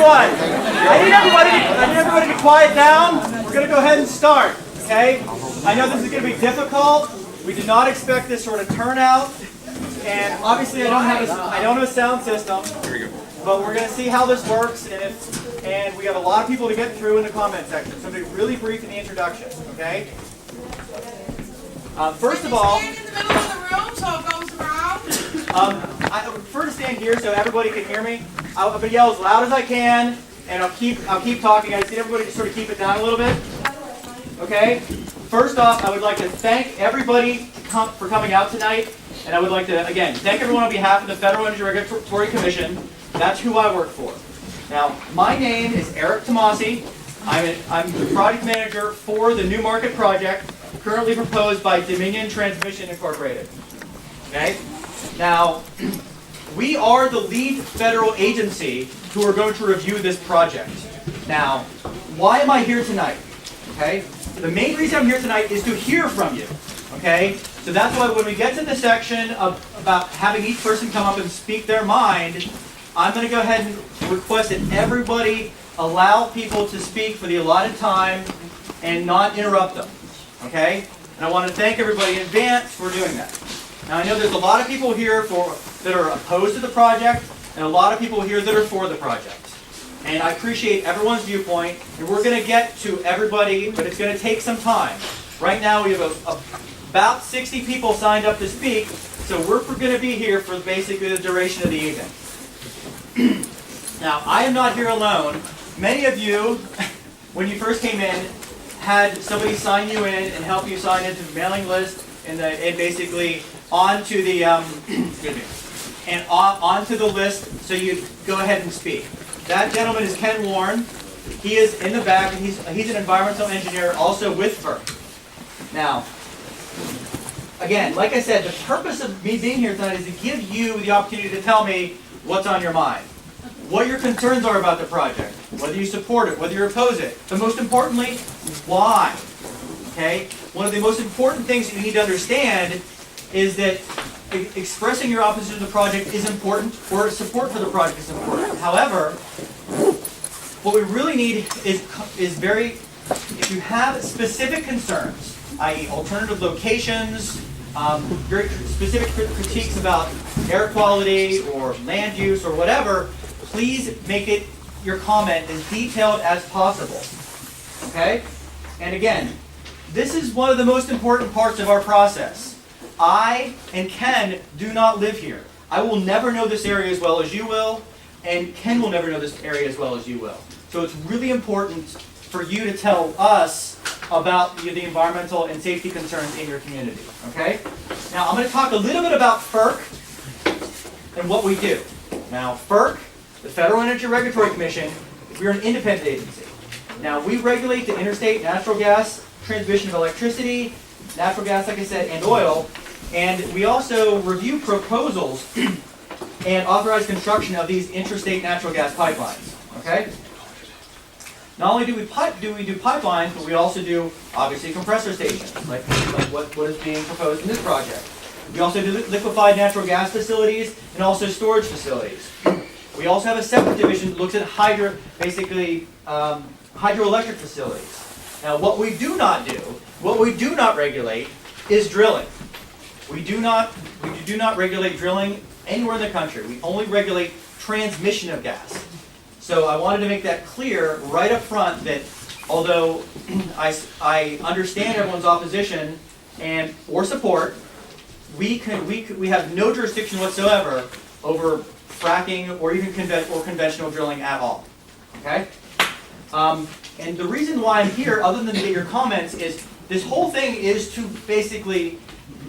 everyone. I need everybody to quiet down. We're going to go ahead and start, okay? I know this is going to be difficult. We did not expect this sort of turnout. And obviously I don't have a sound system. But we're going to see how this works, and we have a lot of people to get through in the comment section. So I'm going to be really brief in the introduction, okay? First of all, stand in the middle of the room so it goes around. I prefer to stand here so everybody can hear me. I'm going to yell as loud as I can, and I'll keep talking. I just need everybody to sort of keep it down a little bit. Okay? First off, I would like to thank everybody for coming out tonight, and I would like to, again, thank everyone on behalf of the Federal Energy Regulatory Commission. That's who I work for. Now, my name is Eric Tomasi. I'm the project manager for the New Market project, currently proposed by Dominion Transmission Incorporated. Okay? Now, we are the lead federal agency who are going to review this project. Now, why am I here tonight? Okay? The main reason I'm here tonight is to hear from you. Okay? So that's why when we get to the section about having each person come up and speak their mind, I'm going to go ahead and request that everybody allow people to speak for the allotted time and not interrupt them. Okay? And I want to thank everybody in advance for doing that. Now I know there's a lot of people here that are opposed to the project, and a lot of people here that are for the project. And I appreciate everyone's viewpoint, and we're going to get to everybody, but it's going to take some time. Right now we have about 60 people signed up to speak, so we're going to be here for basically the duration of the evening. Now, I am not here alone. Many of you, when you first came in, had somebody sign you in and help you sign into the mailing list and basically onto the onto the list so you go ahead and speak. That gentleman is Ken Warren. He is in the back, and he's an environmental engineer also with FERC. Now, again, like I said, the purpose of me being here tonight is to give you the opportunity to tell me what's on your mind, what your concerns are about the project, whether you support it, whether you oppose it, but most importantly, why. Okay? One of the most important things you need to understand is that expressing your opposition to the project is important, or support for the project is important. However, what we really need is if you have specific concerns, i.e. alternative locations, very specific critiques about air quality or land use or whatever, please make it your comment as detailed as possible. Okay? And again, this is one of the most important parts of our process. I and Ken do not live here. I will never know this area as well as you will, and Ken will never know this area as well as you will. So it's really important for you to tell us about the environmental and safety concerns in your community. Okay? Now I'm going to talk a little bit about FERC and what we do. Now FERC, the Federal Energy Regulatory Commission, we're an independent agency. Now we regulate the interstate natural gas transmission of electricity, natural gas, like I said, and oil, and we also review proposals and authorize construction of these interstate natural gas pipelines. Okay? Not only do we do pipelines, but we also do, obviously, compressor stations, like what is being proposed in this project. We also do liquefied natural gas facilities and also storage facilities. We also have a separate division that looks at hydroelectric facilities. Now, what we do not regulate is drilling. We do not regulate drilling anywhere in the country. We only regulate transmission of gas. So I wanted to make that clear right up front that although I understand everyone's opposition or support, we have no jurisdiction whatsoever over fracking or even conventional drilling at all. Okay? And the reason why I'm here, other than to get your comments, is this whole thing is to basically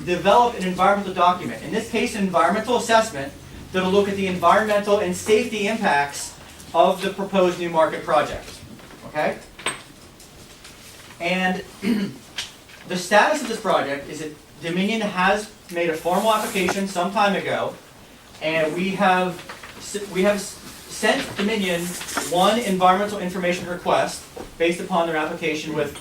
develop an environmental document. In this case, an environmental assessment that will look at the environmental and safety impacts of the proposed New Market project. Okay? And the status of this project is that Dominion has made a formal application some time ago, and we have sent Dominion one environmental information request based upon their application with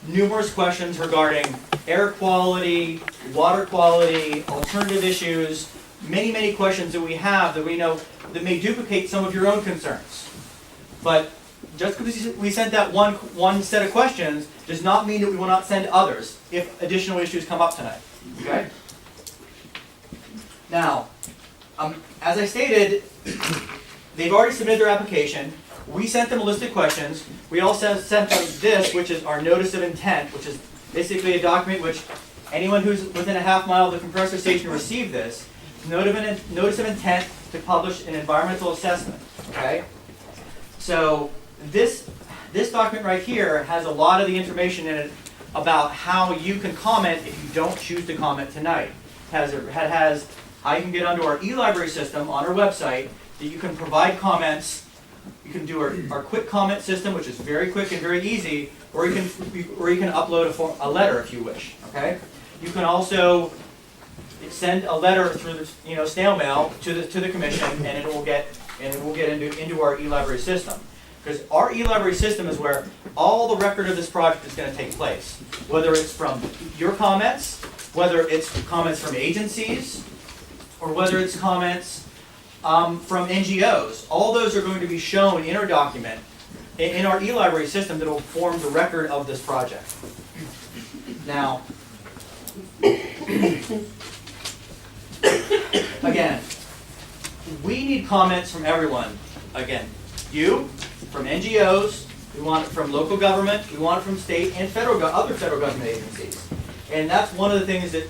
numerous questions regarding air quality, water quality, alternative issues, many questions that we have that we know that may duplicate some of your own concerns. But just because we sent that one set of questions does not mean that we will not send others if additional issues come up tonight. Okay? Now, as I stated, they've already submitted their application. We sent them a list of questions. We also sent them this, which is our notice of intent, which is basically a document which anyone who's within a half mile of the compressor station will receive this. Notice of intent to publish an environmental assessment. Okay? So this document right here has a lot of the information in it about how you can comment if you don't choose to comment tonight. It has how you can get onto our e-library system on our website, that you can provide comments. You can do our quick comment system, which is very quick and very easy, or you can upload a letter if you wish. Okay? You can also send a letter through the snail mail to the commission, and it will get into our e-library system. Because our e-library system is where all the record of this project is going to take place. Whether it's from your comments, whether it's comments from agencies, or whether it's comments from NGOs. All those are going to be shown in our document, in our e-library system that will form the record of this project. Now, again, we need comments from everyone. Again, you, from NGOs, we want it from local government, we want it from state and other federal government agencies. And that's one of the things that,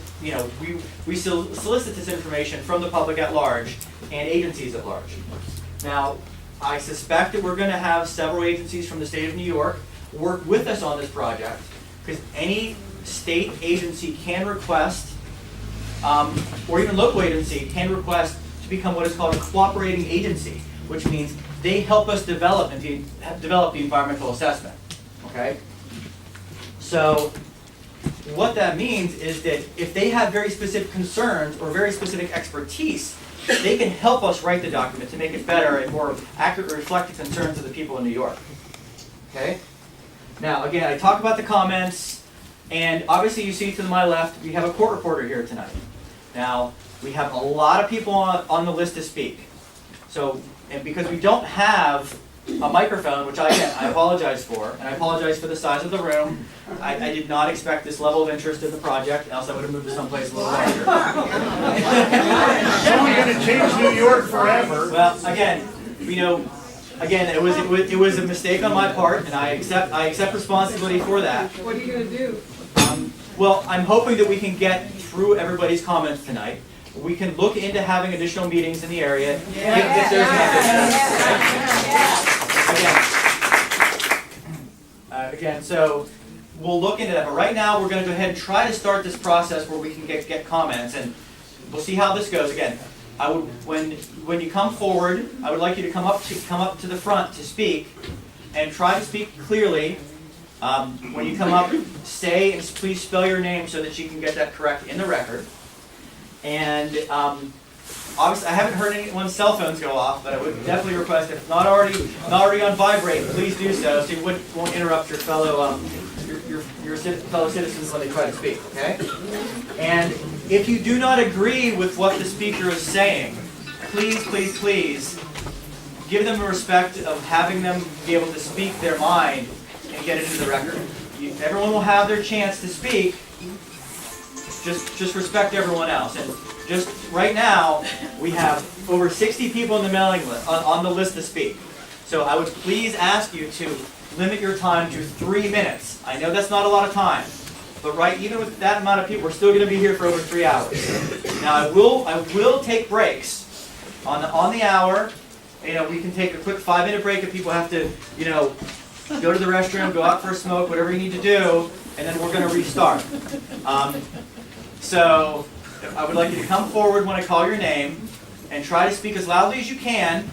we solicit this information from the public at large and agencies at large. Now, I suspect that we're going to have several agencies from the state of New York work with us on this project, because any state agency can request, or even local agency can request to become what is called a cooperating agency, which means they help us develop the environmental assessment. Okay? So what that means is that if they have very specific concerns or very specific expertise, they can help us write the document to make it better and more accurately reflect the concerns of the people in New York. Okay? Now, again, I talk about the comments, and obviously you see to my left, we have a court reporter here tonight. Now, we have a lot of people on the list to speak. So, and because we don't have a microphone, which I apologize for, and I apologize for the size of the room. I did not expect this level of interest in the project, else I would have moved to someplace a little larger. So we're going to change New York forever. Well, again, it was a mistake on my part, and I accept responsibility for that. What are you going to do? Well, I'm hoping that we can get through everybody's comments tonight. We can look into having additional meetings in the area if there's an Again, so we'll look into that. But right now, we're going to go ahead and try to start this process where we can get comments, and we'll see how this goes. Again, when you come forward, I would like you to come up to the front to speak, and try to speak clearly. When you come up, say and please spell your name so that you can get that correct in the record. And obviously, I haven't heard anyone's cell phones go off, but I would definitely request, if not already on vibrate, please do so you won't interrupt your fellow fellow citizens when they try to speak. Okay? And if you do not agree with what the speaker is saying, please give them the respect of having them be able to speak their mind and get it into the record. Everyone will have their chance to speak. Just respect everyone else. And just right now, we have over 60 people in the mailing list, on the list to speak. So I would please ask you to limit your time to 3 minutes. I know that's not a lot of time, but even with that amount of people, we're still going to be here for over 3 hours. Now I will take breaks on the hour. We can take a quick 5-minute break if people have to, go to the restroom, go out for a smoke, whatever you need to do, and then we're going to restart. So I would like you to come forward when I call your name and try to speak as loudly as you can,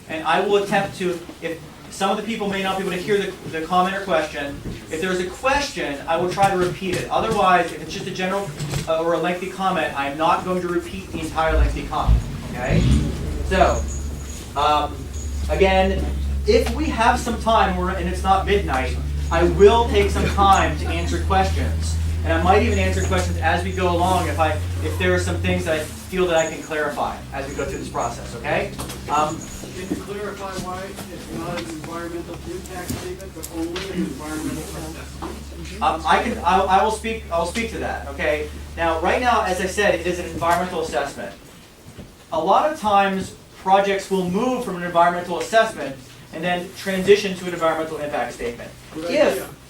and I will attempt to, if some of the people may not be able to hear the comment or question, if there's a question, I will try to repeat it. Otherwise, if it's just a general or a lengthy comment, I'm not going to repeat the entire lengthy comment. Okay? So, again, if we have some time and it's not midnight, I will take some time to answer questions. And I might even answer questions as we go along if there are some things that feel that I can clarify as we go through this process, okay? Can you clarify why it's not an environmental impact statement, but only an environmental assessment? I will speak to that, okay? Now, right now, as I said, it is an environmental assessment. A lot of times, projects will move from an environmental assessment and then transition to an environmental impact statement.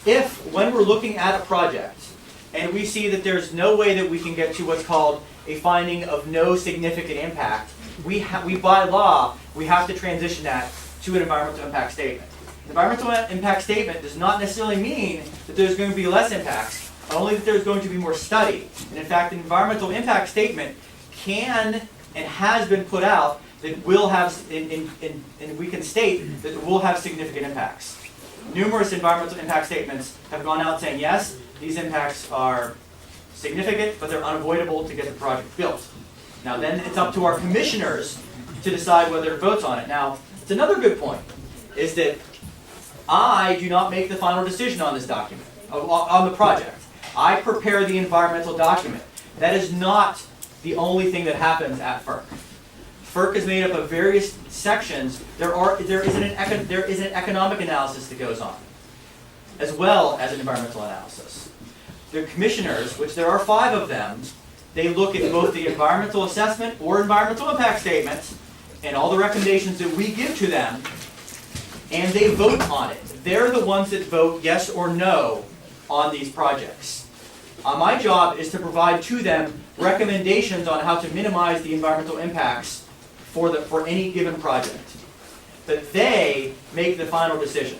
If when we're looking at a project and we see that there's no way that we can get to what's called a finding of no significant impact, we by law, we have to transition that to an environmental impact statement. The environmental impact statement does not necessarily mean that there's going to be less impacts, only that there's going to be more study. And in fact, an environmental impact statement can and has been put out that will have, and we can state that it will have significant impacts. Numerous environmental impact statements have gone out saying, yes, these impacts are significant, but they're unavoidable to get the project built. Now then it's up to our commissioners to decide whether to vote on it. Now, it's another good point, is that I do not make the final decision on this document, on the project. I prepare the environmental document. That is not the only thing that happens at FERC. FERC is made up of various sections. There is an economic analysis that goes on, as well as an environmental analysis. The commissioners, which there are 5 of them, they look at both the environmental assessment or environmental impact statement and all the recommendations that we give to them, and they vote on it. They're the ones that vote yes or no on these projects. My job is to provide to them recommendations on how to minimize the environmental impacts for any given project. But they make the final decision.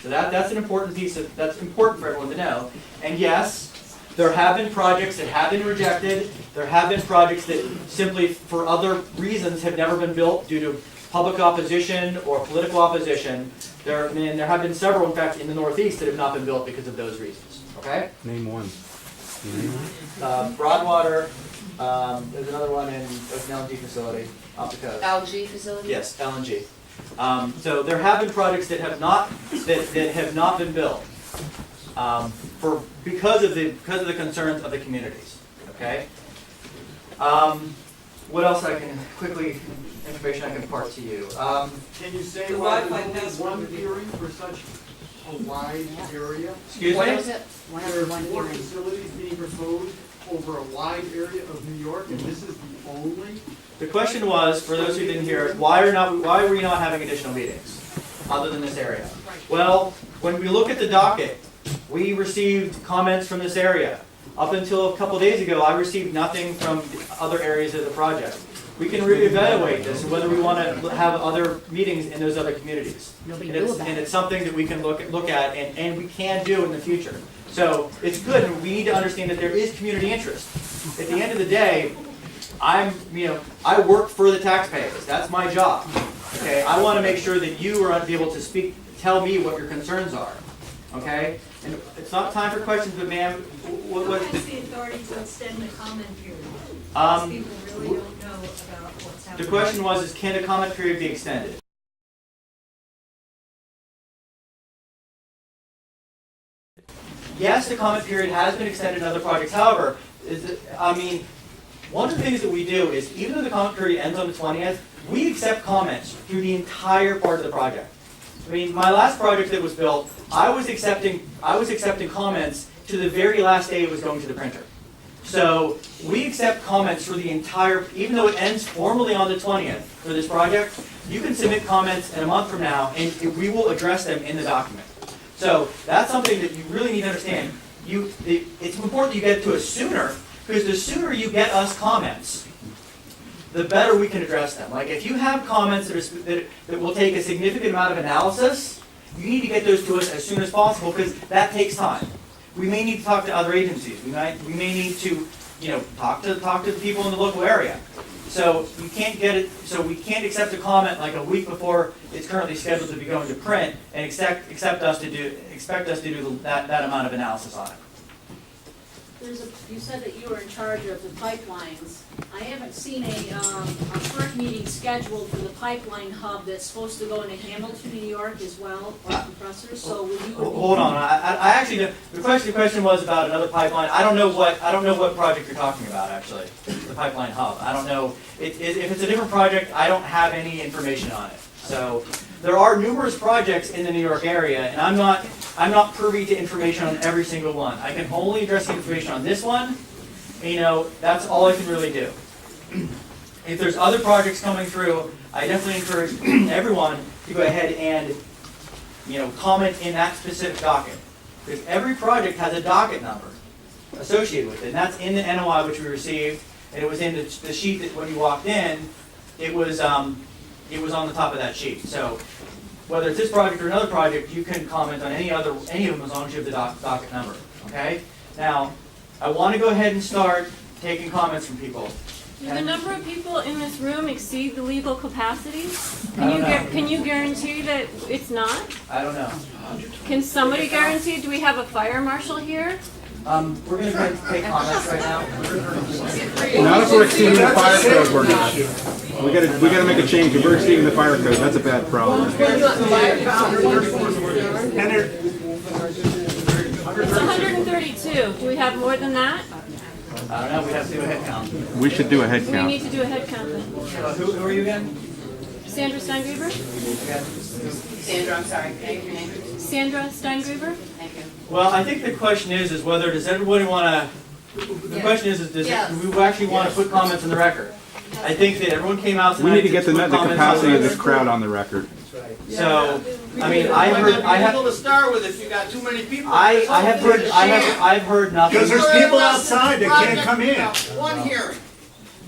So that's an important piece that's important for everyone to know. And yes, there have been projects that have been rejected. There have been projects that simply for other reasons have never been built due to public opposition or political opposition. There have been several, in fact, in the Northeast that have not been built because of those reasons. Okay? Name one. Broadwater. There's another one in an LNG facility off the coast. LG facility? Yes, LNG. So there have been projects that have not been built because of the concerns of the communities. Okay. What else information I can impart to you? Can you say why there's only one hearing for such a wide area? Excuse What me? is it? There are 4 facilities being proposed over a wide area of New York, and this is the only? The question was, for those who didn't hear it, why were we not having additional meetings other than this area? Well, when we look at the docket, we received comments from this area. Up until a couple days ago, I received nothing from other areas of the project. We can reevaluate this and whether we want to have other meetings in those other communities. And it's something that we can look at and we can do in the future. So it's good, and we need to understand that there is community interest. At the end of the day, I work for the taxpayers. That's my job. Okay, I want to make sure that you are able to tell me what your concerns are. Okay, and it's not time for questions, but ma'am, Who has the authority to extend the comment period? Because people really don't know about what's happening. the question was, can the comment period be extended? Yes, the comment period has been extended in other projects. However, one of the things that we do is, even though the comment period ends on the 20th, we accept comments through the entire part of the project. My last project that was built, I was accepting comments to the very last day it was going to the printer. So we accept comments for the entire, even though it ends formally on the 20th for this project, you can submit comments in a month from now, and we will address them in the document. So that's something that you really need to understand. It's important you get to us sooner, because the sooner you get us comments, the better we can address them. Like if you have comments that will take a significant amount of analysis, you need to get those to us as soon as possible, because that takes time. We may need to talk to other agencies. We may need to, talk to the people in the local area. So you can't get it. So we can't accept a comment like a week before it's currently scheduled to be going to print and expect us to do that amount of analysis on it. you said that you were in charge of the pipelines. I haven't seen a FERC meeting scheduled for the pipeline hub that's supposed to go into Hamilton, New York as well, or compressors, so would you? Hold on, I actually, the question was about another pipeline. I don't know what project you're talking about, actually, the pipeline hub. I don't know, if it's a different project, I don't have any information on it. So, there are numerous projects in the New York area, and I'm not privy to information on every single one. I can only address the information on this one, and, that's all I can really do. If there's other projects coming through, I definitely encourage everyone to go ahead and, comment in that specific docket. Because every project has a docket number associated with it, and that's in the NOI which we received, and it was in the sheet that when you walked in, it was on the top of that sheet. So whether it's this project or another project, you can comment on any of them as long as you have the docket number. Okay? Now, I want to go ahead and start taking comments from people. Do the number of people in this room exceed the legal capacity? I don't know. Can you guarantee that it's not? I don't know. Can somebody guarantee? Do we have a fire marshal here? We're going to take comments right now. Not if we're exceeding the fire code, we're not. We gotta make a change. If we're exceeding the fire code, that's a bad problem. It's 132. Do we have more than that? I don't know. We have to do a head count. We should do a head We count. need to do a head count then. Who are you again? Sandra Steingruber? Sandra, I'm sorry, can I have your name? Sandra Steingruber? Thank you. Well, I think the question is whether does everybody want to? The question is do we actually want to put comments in the record? I think that everyone came out tonight. We need to get the put comments capacity on of the this crowd on the record. So, I mean, I to start with if you got too many people. I've heard nothing. Because there's people outside that can't come in. One hearing.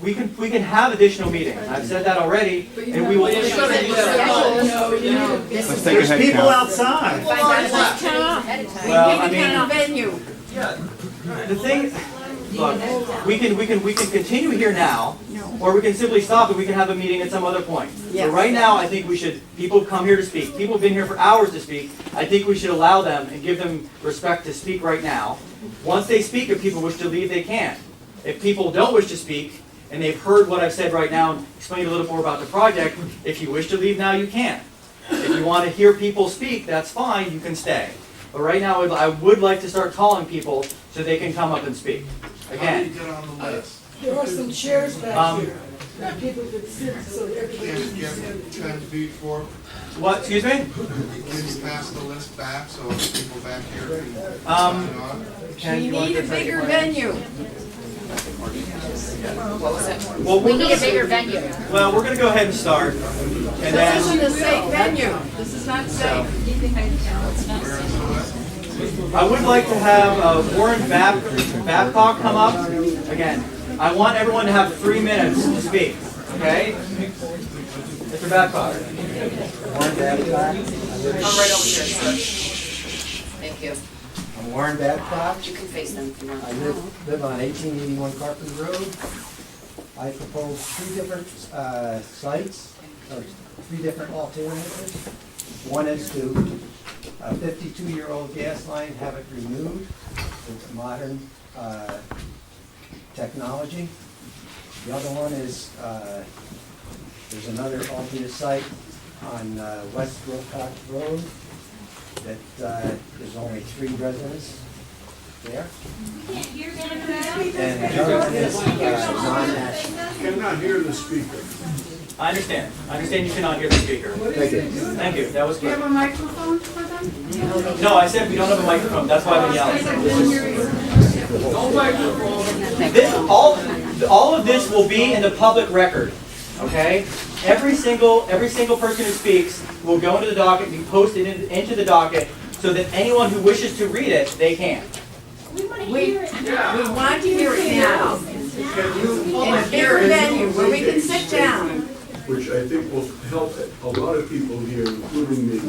We can have additional meetings. I've said that already, and we will. Let's take a There's head people count. outside. Let's count up. Well, I mean, Venue. the thing. Look, we can continue here now, or we can simply stop and we can have a meeting at some other point. But right now, I think we should. People come here to speak. People have been here for hours to speak. I think we should allow them and give them respect to speak right now. Once they speak, if people wish to leave, they can. If people don't wish to speak, and they've heard what I've said right now and explained a little more about the project, if you wish to leave now, you can. If you want to hear people speak, that's fine, you can stay. But right now, I would like to start calling people so they can come up and speak. Again. Get on the list. There are some chairs back here. People could sit so everybody Can't can get see. 10 feet for, What, excuse me? can you pass the list back so people back here can Um, sign on? Ken, We you want need to a take bigger one? venue. Well, We need a bigger venue. Well, we're going to go ahead and start. And This isn't then a safe venue. This is not safe. I would like to have Warren Babcock come up. Again, I want everyone to have 3 minutes to speak. Okay? Mr. Babcock. Warren Babcock. Come right over here, sir. Thank you. I'm Warren Babcock. You can face them if you want. I live on 1881 Carpenter Road. I propose 3 different sites, or 3 different alternatives. One is to a 52-year-old gas line, have it renewed with modern technology. The other one is, there's another alternate site on West Wilcox Road that there's only 3 residents there. And the other one is non-national. Cannot hear the speaker. I understand. I understand you cannot hear the speaker. Thank you. Thank you. That was Do you good. have a microphone for them? No, I said we don't have a microphone. That's why I've been yelling. All of this will be in the public record. Okay? Every single person who speaks will go into the docket, be posted into the docket, so that anyone who wishes to read it, they can. We want to hear it now. In a bigger venue where we can sit down. Which I think will help a lot of people here, including me,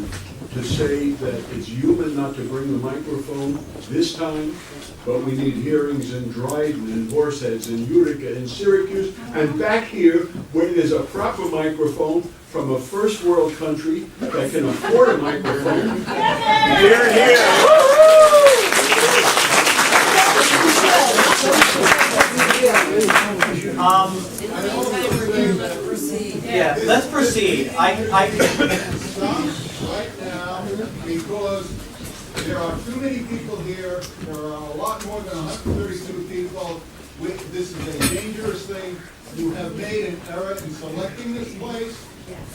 to say that it's human not to bring the microphone this time, but we need hearings in Dryden and Horseheads and Utica and Syracuse, and back here where there's a proper microphone from a first world country that can afford a microphone. Here, here. Yeah, let's proceed. Right now, because there are too many people here, there are a lot more than 132 people. This is a dangerous thing. You have made an error in selecting this place,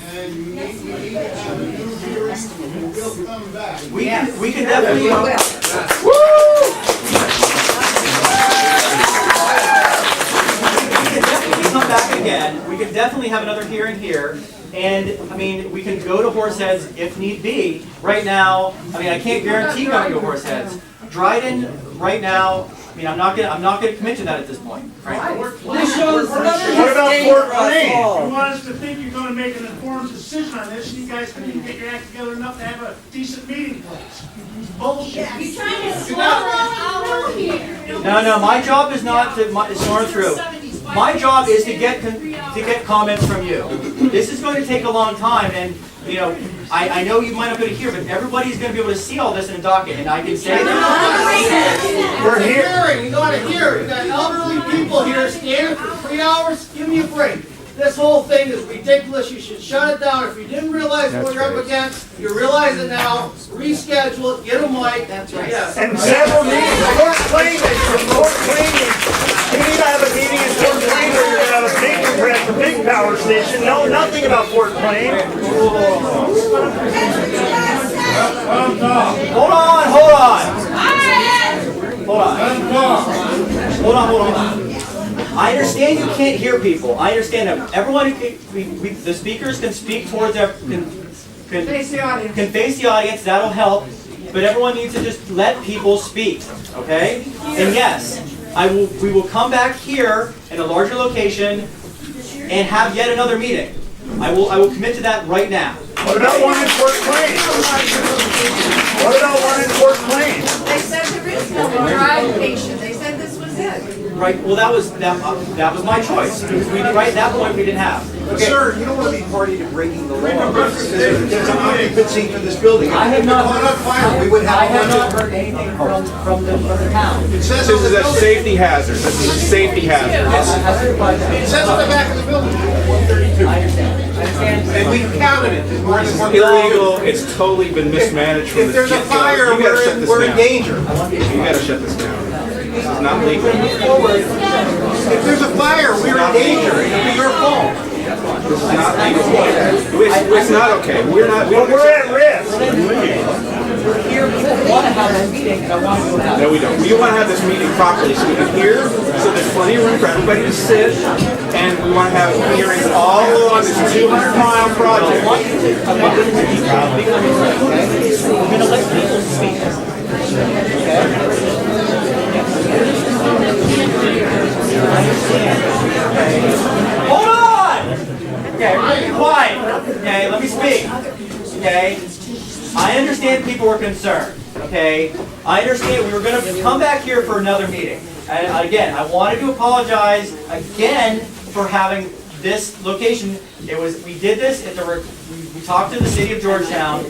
and we need to have a new hearing, and we'll come back. We can definitely. Come back again. We can definitely have another hearing here, and I mean, we can go to Horseheads if need be. Right now, I mean, I can't guarantee going to Horseheads. Dryden, right now, I mean, I'm not gonna commit to that at this point. Right? What about Fort Wayne? You want us to think you're gonna make an informed decision on this, and you guys couldn't even get your act together enough to have a decent meeting place. Bullshit. You're trying to swallow through here. No, my job is not to snore through. My job is to get comments from you. This is going to take a long time, and you know, I know you might not be able to hear, but everybody's going to be able to see all this in a docket, and I can say that. We're hearing, you gotta hear it. You got elderly people here standing for 3 hours, give me a break. This whole thing is ridiculous, you should shut it down. If you didn't realize what you're up against, you realize it now, reschedule it, get a mic. That's right. Yes. And several meetings, Fort Wayne, we need to have a meeting in Fort Wayne where you're gonna have a big compressor, big power station. No, nothing about Fort Wayne. Hold on. I understand you can't hear people. I understand that. Everyone, the speakers can speak towards can face the audience. That'll help. But everyone needs to just let people speak. Okay? And yes, we will come back here in a larger location and have yet another meeting. I will commit to that right now. What about one in Fort Wayne? What about one in Fort Wayne? They said there is no more location. They said this was it. Right. Well, that was my choice. Because right at that point we didn't have. Okay. Sir, you don't want to be party to breaking the law. There's an occupancy for this building. I have not heard anything from the town. This is a safety hazard. This is a safety hazard. It says on the back of the building. 132. I understand. And we counted it. There's more than It's one illegal. It's totally been mismanaged from If the there's a get-go. fire, You gotta shut this we're in down. danger. You gotta shut this down. This is not legal. If there's a fire, we're in danger. It'll be your fault. This is not legal. It's not okay. We're not. But we're at risk. Here, people want to have this meeting, and I want to go have it. No, we don't. We want to have this meeting properly so we can hear, so there's plenty of room for everybody to sit, and we want to have hearings all along this 200-mile project. I want you to keep speaking on your right, okay? I'm going to let people speak. Hold on! Okay, be quiet. Okay, let me speak. Okay? I understand people were concerned. Okay? I understand we were going to come back here for another meeting. And again, I wanted to apologize again for having this location. We did this at we talked to the city of Georgetown.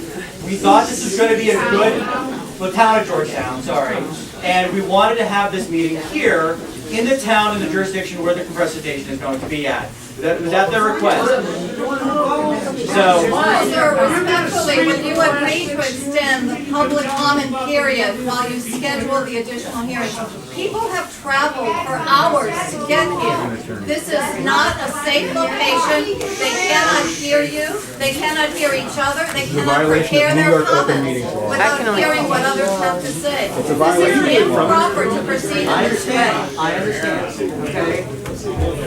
We thought this was going to be a good, the town of Georgetown, sorry. And we wanted to have this meeting here in the town, in the jurisdiction where the compressor station is going to be at. Was that their request? So, Sir, respectfully, would you agree to extend the public comment period while you schedule the additional hearing? People have traveled for hours to get here. This is not a safe location. They cannot hear you. They cannot hear each other. They cannot prepare their comments without hearing what others have to say. This is improper to proceed in this way. I understand, okay?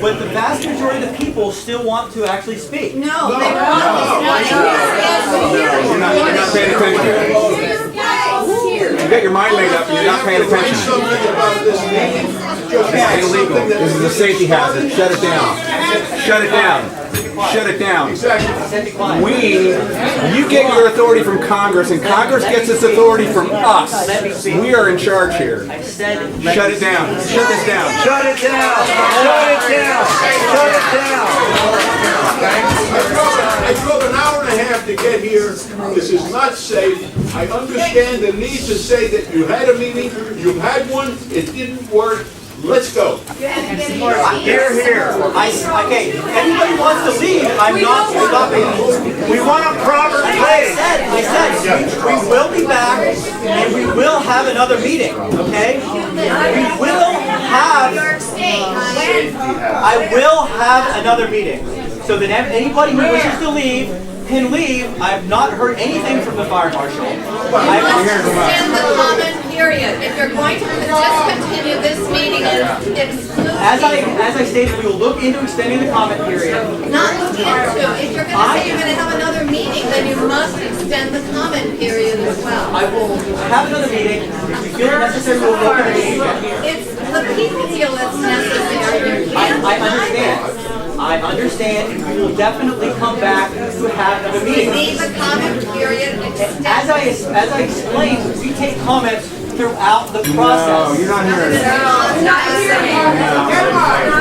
But the vast majority of the people still want to actually speak. No, they want this hearing. You're not paying attention. You got your mind made up and you're not paying attention. It's illegal. This is a safety hazard. Shut it down. Shut it down. Shut it down. You get your authority from Congress, and Congress gets its authority from us. We are in charge here. Shut it down. Shut this down. Shut it down. Shut it down. Shut it down. I drove an hour and a half to get here. This is not safe. I understand the need to say that you had a meeting, you had one, it didn't work. Let's go. Here, here. Okay, anybody wants to leave, I'm not stopping. We want a proper I pay. said, we will be back, and we will have another meeting, okay? We will have, I will have another meeting, so that anybody who wishes to leave can leave. I have not heard anything from the fire marshal. You must extend the comment period. If you're going to discontinue this meeting and exclude As I stated, we will look into extending the comment period. not look into, if you're going to say you're going to have another meeting, then you must extend the comment period as well. I will have another meeting. If we feel it necessary, we will look into it again. It's the people feel it's necessary. You can't I deny understand. this. I understand, and we will definitely come back to have another We meeting. need the comment period extended. As I explained, we take comments throughout the process. You're not hearing it.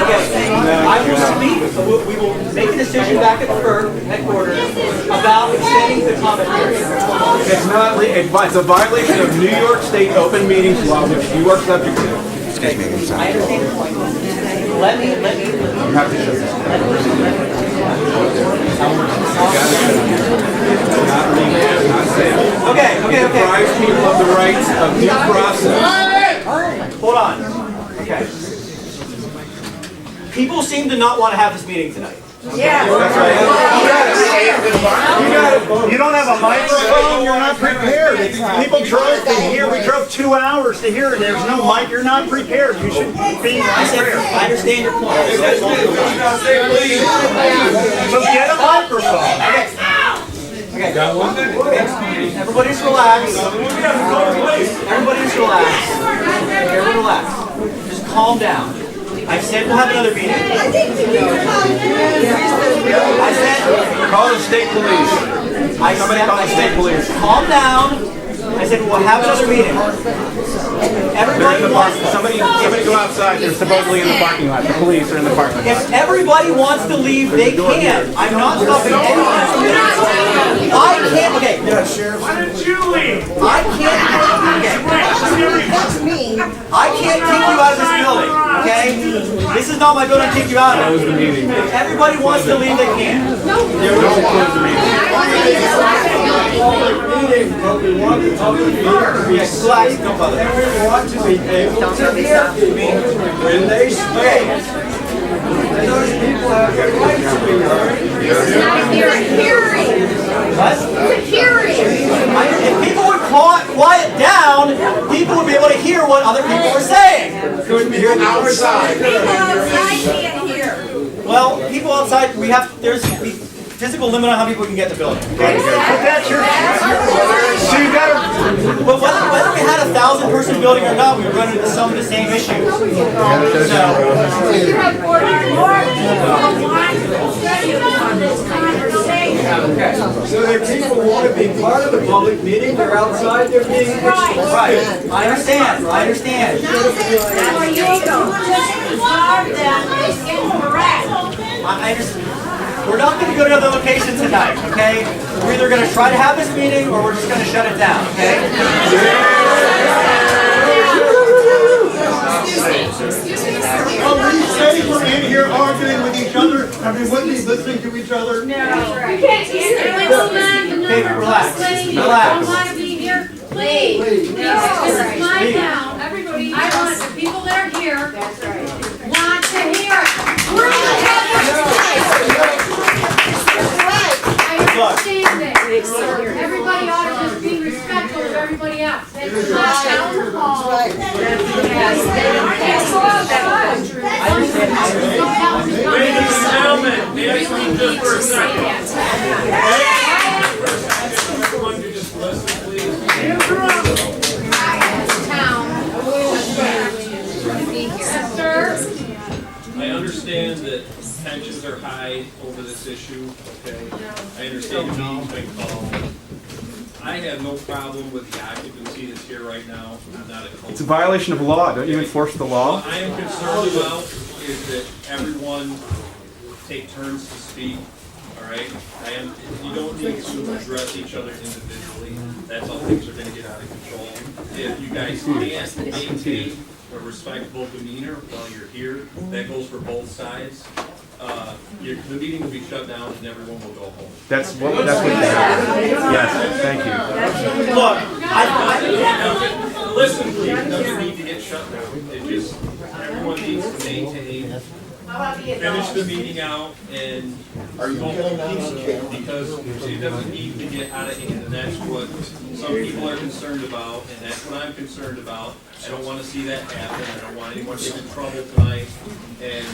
Okay, I will speak, we will make a decision back at the FERC headquarters about extending the comment period. It's not, it's a violation of New York State open meetings law, which you are subject to. I understand your point. Let me. You have to show this. Not legal, not safe. Okay. Deprives people of the rights of due process. Hold on. Okay. People seem to not want to have this meeting tonight. You don't have a microphone, you're not prepared. People drove to here, we drove 2 hours to here, and there's no mic, you're not prepared. You should be prepared. I understand your point. So get a microphone. Okay. Everybody's relaxed. Everybody's relaxed. Everyone relax. Just calm down. I said we'll have another meeting. I said Call the state police. Somebody call the state police. calm down. I said we'll have another meeting. They're in Everybody the wants. parking. Somebody go outside. They're supposedly in the parking lot. The police are in the parking lot. If everybody wants to leave, they can. I'm not stopping anyone from leaving. I can't. Okay. Why don't you leave? I can't. Okay. I can't kick you out of this building. Okay. This is not my building to kick you out of. Close the meeting. If everybody wants to leave, they can. Close the meeting. But we want the public Yes, relax. Don't bother. we want to be able to hear people when they speak. And those people have the right to be heard. What? If people would quiet down, people would be able to hear what other people were saying. Couldn't hear outside. Well, people outside, there's a physical limit on how people can get in the building. Okay? But that's your, so you gotta, But whether we had a 1,000-person building or not, we run into some of the same issues. so if people want to be part of the public meeting, they're outside, they're being Right. I understand. I understand. We're not going to go to another location tonight, okay? We're either going to try to have this meeting or we're just going to shut it down, okay? Well, we say we're in here arguing with each other, and we wouldn't be listening to each other. Okay, relax. Relax. Please, this is my town. Everybody, I want the people that are here want to hear it. I understand that. Everybody ought to just be respectful of everybody else. This is my town hall. Ladies and gentlemen, may I speak just for a second? Everyone could just listen, please. I understand that tensions are high over this issue, okay? I understand the meeting's been called. I have no problem with the occupancy that's here right now. I'm not a code. It's a violation of law. Don't you enforce the law? What I am concerned about is that everyone take turns to speak, all right? You don't need to address each other individually. That's how things are gonna get out of control. If you guys can't maintain a respectable demeanor while you're here. That goes for both sides. The meeting will be shut down and everyone will go home. That's what you said. Yes, thank you. Look, listen, please, it doesn't need to get shut down. It just, everyone needs to maintain, finish the meeting out and go home peacefully, because it doesn't need to get out of hand, and that's what some people are concerned about, and that's what I'm concerned about. I don't want to see that happen. I don't want anyone to get in trouble tonight, and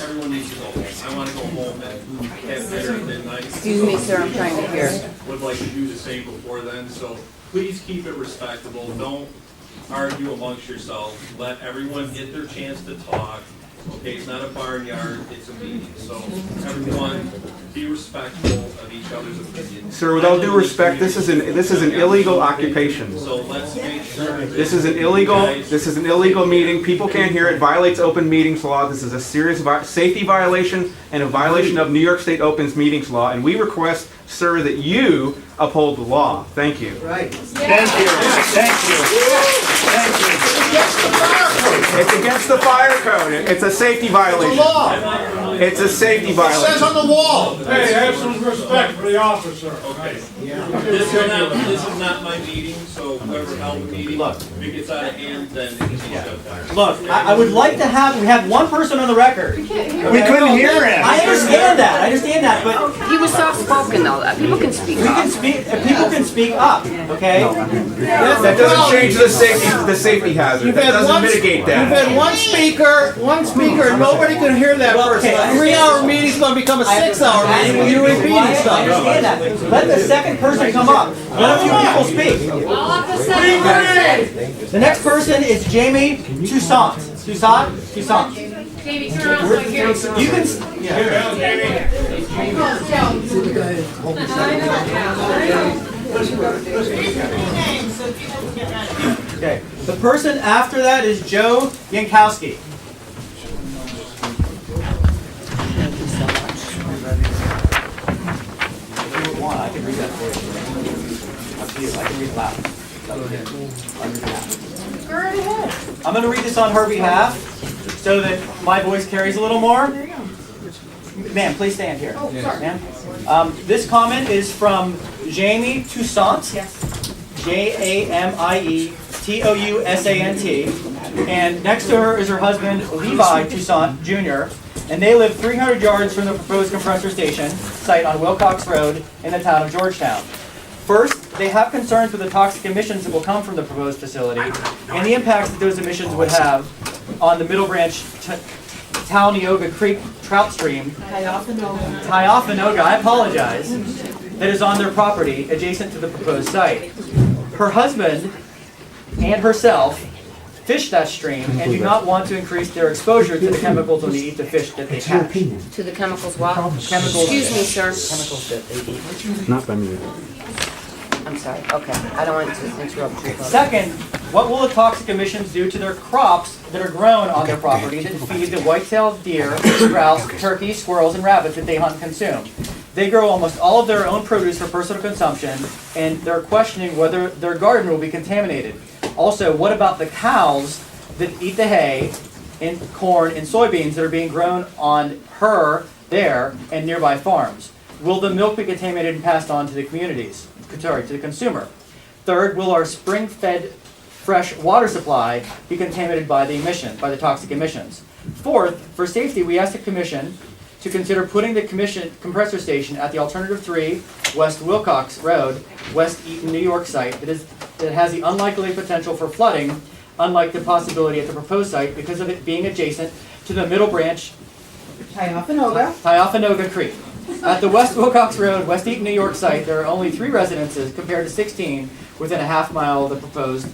everyone needs to go home. I want to go home and have dinner at midnight. Excuse me, sir, I'm trying to hear. Would like to do the same before then, so please keep it respectable. Don't argue amongst yourselves. Let everyone get their chance to talk. Okay, it's not a barnyard, it's a meeting, so everyone be respectful of each other's opinions. Sir, with all due respect, this is an illegal occupation. So let's make sure. This is an illegal meeting. People can't hear it. Violates open meetings law. This is a serious safety violation and a violation of New York State Open Meetings law. And we request, sir, that you uphold the law. Thank you. Right. Thank you. Thank you. Thank you. It's against the fire code. It's a safety violation. It's a law. It's a safety It violation. says on the wall. Hey, have some respect for the officer. Okay. This is not my meeting, so whoever held the meeting, if it gets out of hand, then it can be shut down. Look, I would like to have, we have one person on the record. We couldn't hear him. I understand that, but He was soft-spoken though, people can speak up. people can speak up, okay? That doesn't change the safety hazard. That doesn't mitigate You've that. had one speaker, and nobody could hear that person. A 3-hour meeting's gonna become a 6-hour meeting when you're repeating I stuff. understand that, but let the second person come up. Let a few people speak. All up the side. The next person is Jamie Toussaint. Toussaint. Jamie, turn around so I hear you. You can, okay. The person after that is Joe Yankowski. I can read that for you. Up to you. I can read it loud. Go right ahead. I'm going to read this on her behalf so that my voice carries a little more. Ma'am, please stand here. Oh, sorry. Ma'am. This comment is from Jamie Toussaint. Jamie Toussaint. And next to her is her husband, Levi Toussaint Jr., and they live 300 yards from the proposed compressor station site on Wilcox Road in the town of Georgetown. First, they have concerns with the toxic emissions that will come from the proposed facility and the impacts that those emissions would have on the Middle Branch Talneoga Creek trout stream, Tiafanoga, I apologize, that is on their property adjacent to the proposed site. Her husband and herself fish that stream and do not want to increase their exposure to the chemicals on the eat the fish that they catch. To the chemicals what? Chemicals. Excuse me, sir. Chemicals that they eat. Not by me. I'm sorry, okay, I don't want to interrupt you. Second, what will the toxic emissions do to their crops that are grown on their property that feed the white-tailed deer, grouse, turkeys, squirrels, and rabbits that they hunt and consume? They grow almost all of their own produce for personal consumption, and they're questioning whether their garden will be contaminated. Also, what about the cows that eat the hay and corn and soybeans that are being grown on there and nearby farms? Will the milk be contaminated and passed on to the communities? To the consumer. Third, will our spring-fed fresh water supply be contaminated by the toxic emissions? Fourth, for safety, we asked the Commission to consider putting the compressor station at the Alternative 3 West Wilcox Road, West Eaton, New York site that has the unlikely potential for flooding, unlike the possibility at the proposed site because of it being adjacent to the Middle Branch Tiafanoga Creek. At the West Wilcox Road, West Eaton, New York site, there are only 3 residences compared to 16 within a half-mile of the proposed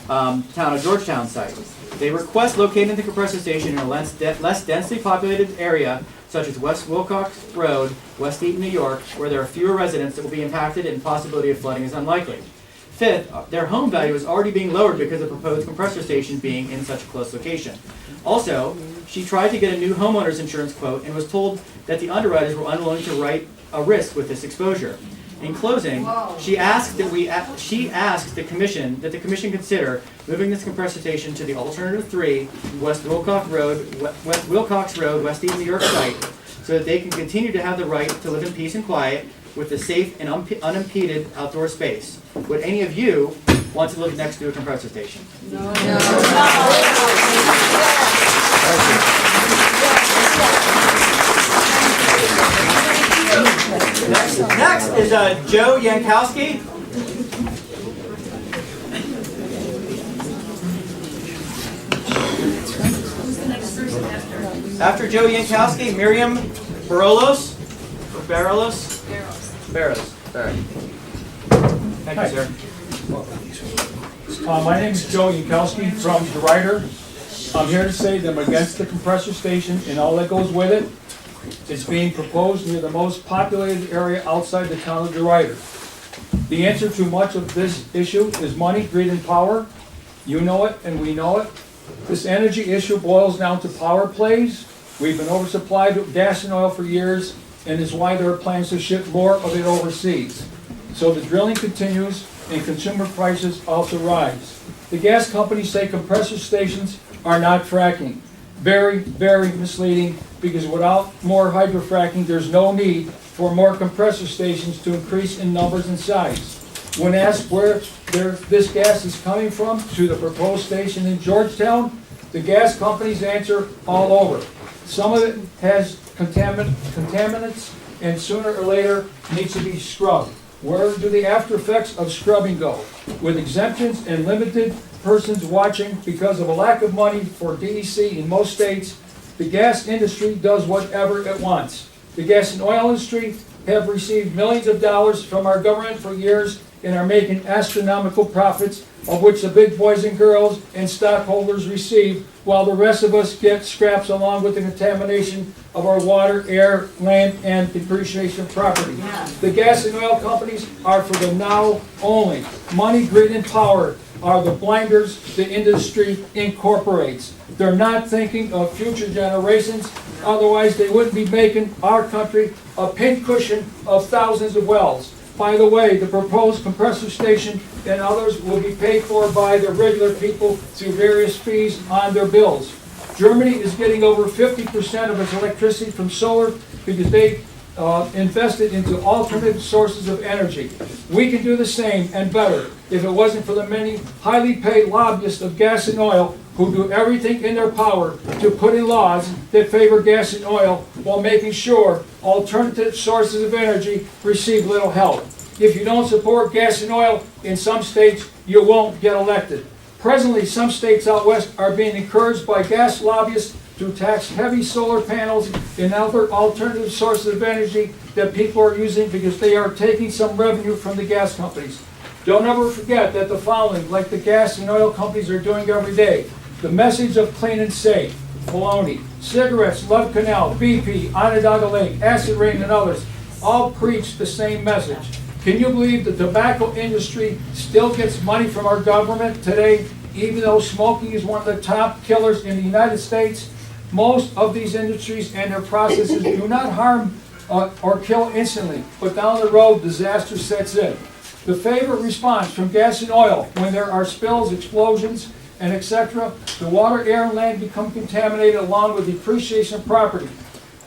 town of Georgetown site. They request locating the compressor station in a less densely populated area such as West Wilcox Road, West Eaton, New York, where there are fewer residents that will be impacted and possibility of flooding is unlikely. Fifth, their home value is already being lowered because of the proposed compressor station being in such a close location. Also, she tried to get a new homeowner's insurance quote and was told that the underwriters were unwilling to write a risk with this exposure. In closing, she asked that the commission consider moving this compressor station to the alternative 3 West Wilcox Road, West Eden, New York site, so that they can continue to have the right to live in peace and quiet with a safe and unimpeded outdoor space. Would any of you want to live next to a compressor station? No. Next is Joe Yankowski. After Joe Yankowski, Miriam Barolos. Barolos. Sorry. Thank you, sir. My name is Joe Yankowski from DeRuyter. I'm here to say that I'm against the compressor station and all that goes with it. It's being proposed near the most populated area outside the town of DeRuyter. The answer to much of this issue is money, greed, and power. You know it, and we know it. This energy issue boils down to power plays. We've been oversupplied with gas and oil for years, and is why there are plans to ship more of it overseas. So the drilling continues, and consumer prices also rise. The gas companies say compressor stations are not fracking. Very, very misleading, because without more hydrofracking, there's no need for more compressor stations to increase in numbers and size. When asked where this gas is coming from to the proposed station in Georgetown, the gas companies answer all over. Some of it has contaminants, and sooner or later needs to be scrubbed. Where do the after effects of scrubbing go? With exemptions and limited persons watching because of a lack of money for DEC in most states, the gas industry does whatever it wants. The gas and oil industry have received millions of dollars from our government for years and are making astronomical profits, of which the big boys and girls and stockholders receive, while the rest of us get scraps along with the contamination of our water, air, land, and depreciation of property. The gas and oil companies are for the now only. Money, greed, and power are the blinders the industry incorporates. They're not thinking of future generations, otherwise they wouldn't be making our country a pincushion of thousands of wells. By the way, the proposed compressor station and others will be paid for by the regular people through various fees on their bills. Germany is getting over 50% of its electricity from solar because they invested into alternative sources of energy. We can do the same and better if it wasn't for the many highly paid lobbyists of gas and oil who do everything in their power to put in laws that favor gas and oil while making sure alternative sources of energy receive little help. If you don't support gas and oil in some states, you won't get elected. Presently, some states out west are being encouraged by gas lobbyists to tax heavy solar panels and other alternative sources of energy that people are using because they are taking some revenue from the gas companies. Don't ever forget that the following, like the gas and oil companies are doing every day, the message of clean and safe, baloney, cigarettes, Love Canal, BP, Onondaga Lake, acid rain, and others, all preach the same message. Can you believe the tobacco industry still gets money from our government today, even though smoking is one of the top killers in the United States? Most of these industries and their processes do not harm or kill instantly, but down the road, disaster sets in. The favorite response from gas and oil when there are spills, explosions, and etc., the water, air, and land become contaminated along with depreciation of property.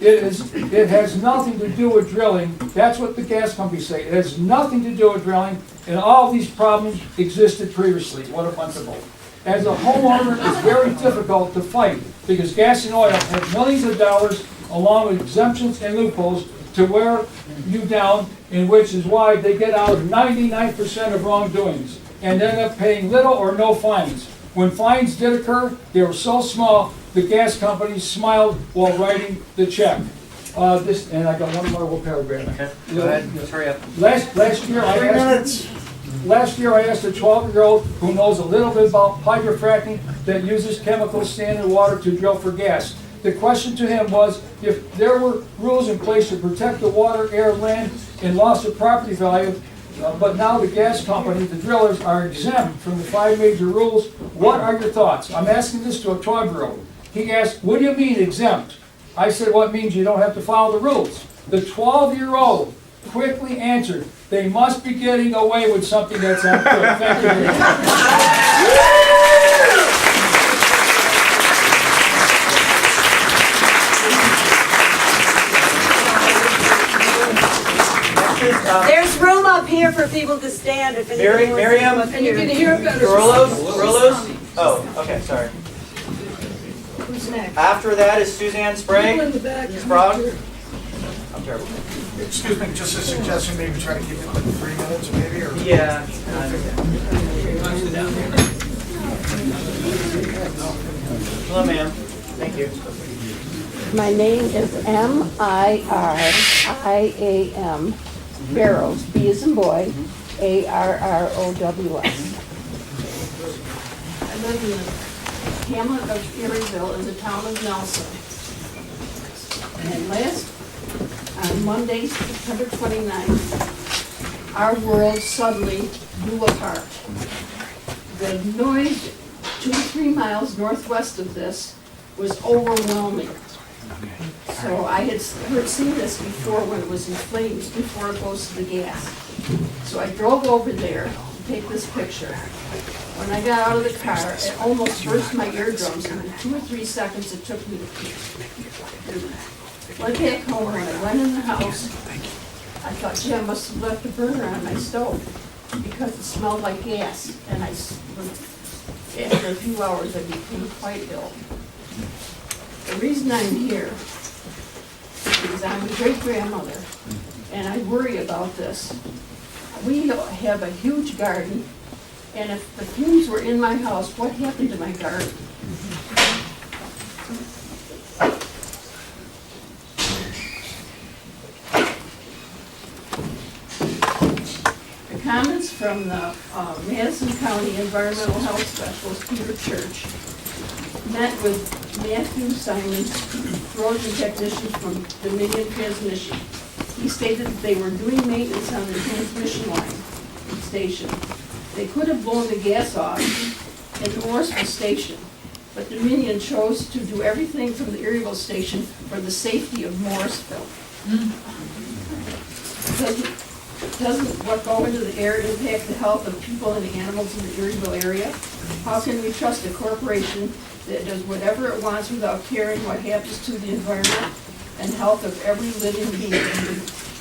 It has nothing to do with drilling. That's what the gas companies say. It has nothing to do with drilling, and all these problems existed previously. What a bunch of bull. As a homeowner, it's very difficult to fight because gas and oil have millions of dollars along with exemptions and loopholes to wear you down, in which is why they get out 99% of wrongdoings and end up paying little or no fines. When fines did occur, they were so small, the gas companies smiled while writing the check. And I got one more paragraph. Okay, go ahead, just hurry up. Last year I asked a 12-year-old who knows a little bit about hydrofracking that uses chemicals, sand, and water to drill for gas. The question to him was, if there were rules in place to protect the water, air, land, and loss of property value, but now the gas company, the drillers, are exempt from the 5 major rules, what are your thoughts? I'm asking this to a 12-year-old. He asked, what do you mean exempt? I said, well, it means you don't have to follow the rules. The 12-year-old quickly answered, They must be getting away with something that's unfair. Thank you very much. There's room up here for people to stand if anyone wants to Miriam? come up And you can hear better. Carollos? Oh, okay, sorry. Who's next? After that is Suzanne Sprague. People in the back. Sprague. I'm terrible. Excuse me, just a suggestion, maybe try to keep it like 3 minutes maybe, or? Yeah. Hello, ma'am. Thank you. My name is M-I-R-I-A-M, Barrows, B as in boy, A-R-R-O-W-S. I live in the hamlet of Eerieville in the town of Nelson. And on Monday, September 29th, our world suddenly blew apart. The noise 2 to 3 miles northwest of this was overwhelming. So I had seen this before when it was in flames, before it goes to the gas. So I drove over there to take this picture. When I got out of the car, it almost burst my eardrums in the 2 or 3 seconds it took me to went back home. When I went in the house, I thought, gee, I must have left a burner on my stove because it smelled like gas. And after a few hours, I became quite ill. The reason I'm here is I'm a great-grandmother, and I worry about this. We have a huge garden, and if the fumes were in my house, what happened to my garden? The comments from the Madison County Environmental Health Specialist, Peter Church, met with Matthew Simon, corrosion technician from Dominion Transmission. He stated that they were doing maintenance on the transmission line station. They could have blown the gas off at the Morrisville station, but Dominion chose to do everything from the Eerieville station for the safety of Morrisville. Doesn't what go into the air impact the health of people and animals in the Eerieville area? How can we trust a corporation that does whatever it wants without caring what happens to the environment and health of every living being?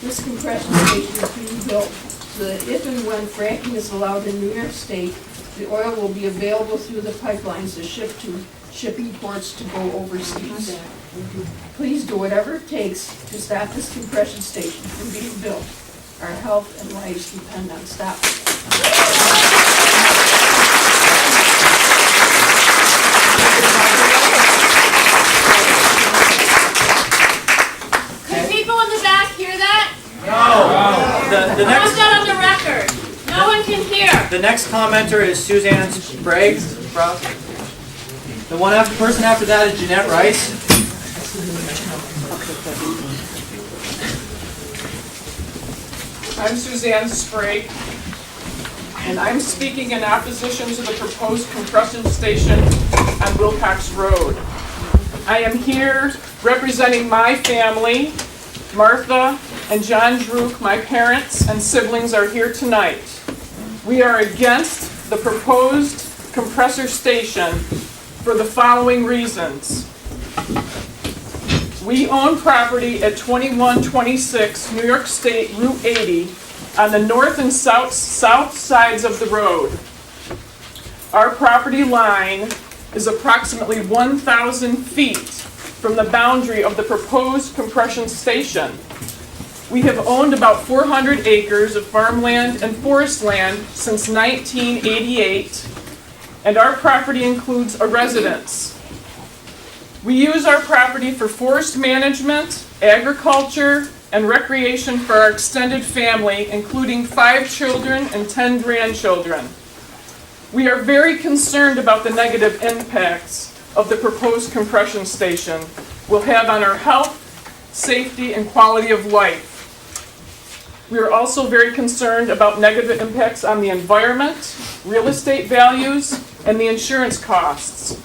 This compression station is being built so that if and when fracking is allowed in New York State, the oil will be available through the pipelines to ship to shipping ports to go overseas. Please do whatever it takes to stop this compression station from being built. Our health and lives depend on stopping it. Could people in the back hear that? No. The I want next that on the record. No one can hear. the next commenter is Suzanne Sprague. The person after that is Jeanette Rice. I'm Suzanne Sprague, and I'm speaking in opposition to the proposed compression station on Wilcox Road. I am here representing my family. Martha and John Drook, my parents and siblings, are here tonight. We are against the proposed compressor station for the following reasons. We own property at 2126 New York State Route 80 on the north and south sides of the road. Our property line is approximately 1,000 feet from the boundary of the proposed compression station. We have owned about 400 acres of farmland and forest land since 1988, and our property includes a residence. We use our property for forest management, agriculture, and recreation for our extended family, including 5 children and 10 grandchildren. We are very concerned about the negative impacts of the proposed compression station will have on our health, safety, and quality of life. We are also very concerned about negative impacts on the environment, real estate values, and the insurance costs.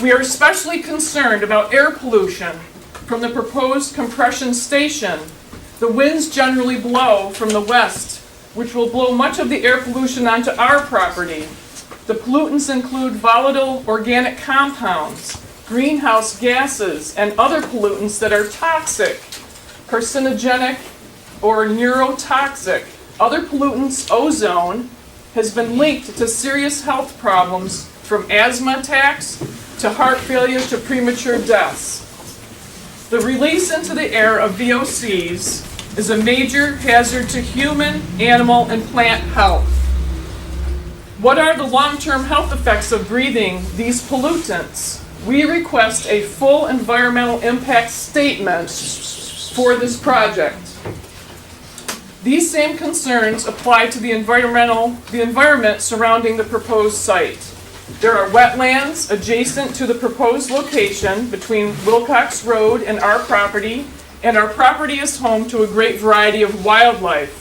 We are especially concerned about air pollution from the proposed compression station The winds generally blow from the west, which will blow much of the air pollution onto our property. The pollutants include volatile organic compounds, greenhouse gases, and other pollutants that are toxic, carcinogenic, or neurotoxic. Other pollutants, ozone, has been linked to serious health problems from asthma attacks to heart failure to premature deaths. The release into the air of VOCs is a major hazard to human, animal, and plant health. What are the long-term health effects of breathing these pollutants? We request a full environmental impact statement for this project. These same concerns apply to the environment surrounding the proposed site. There are wetlands adjacent to the proposed location between Wilcox Road and our property is home to a great variety of wildlife.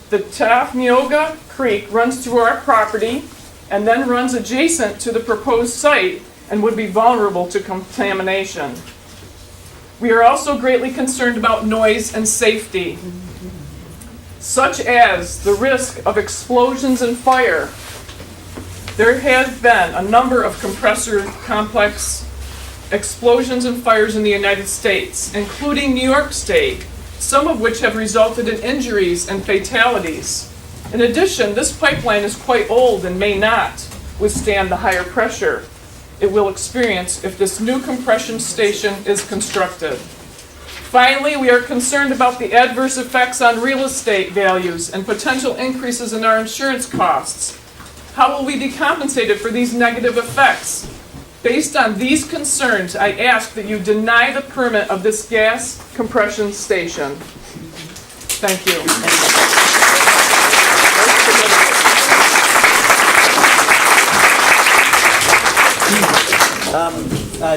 The Tafneoga Creek runs through our property and then runs adjacent to the proposed site and would be vulnerable to contamination. We are also greatly concerned about noise and safety, such as the risk of explosions and fire. There have been a number of compressor complex explosions and fires in the United States, including New York State, some of which have resulted in injuries and fatalities. In addition, this pipeline is quite old and may not withstand the higher pressure it will experience if this new compression station is constructed. Finally, we are concerned about the adverse effects on real estate values and potential increases in our insurance costs. How will we be compensated for these negative effects? Based on these concerns, I ask that you deny the permit of this gas compression station. Thank you.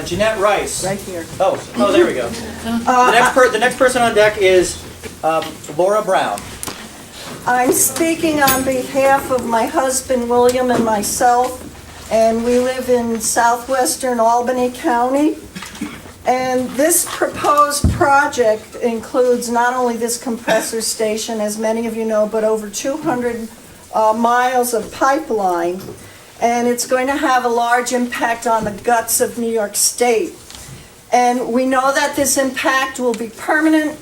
Jeanette Rice. Right here. Oh, there we go. The next person on deck is Laura Brown. I'm speaking on behalf of my husband William and myself, and we live in southwestern Albany County. And this proposed project includes not only this compressor station, as many of you know, but over 200 miles of pipeline. And it's going to have a large impact on the guts of New York State. And we know that this impact will be permanent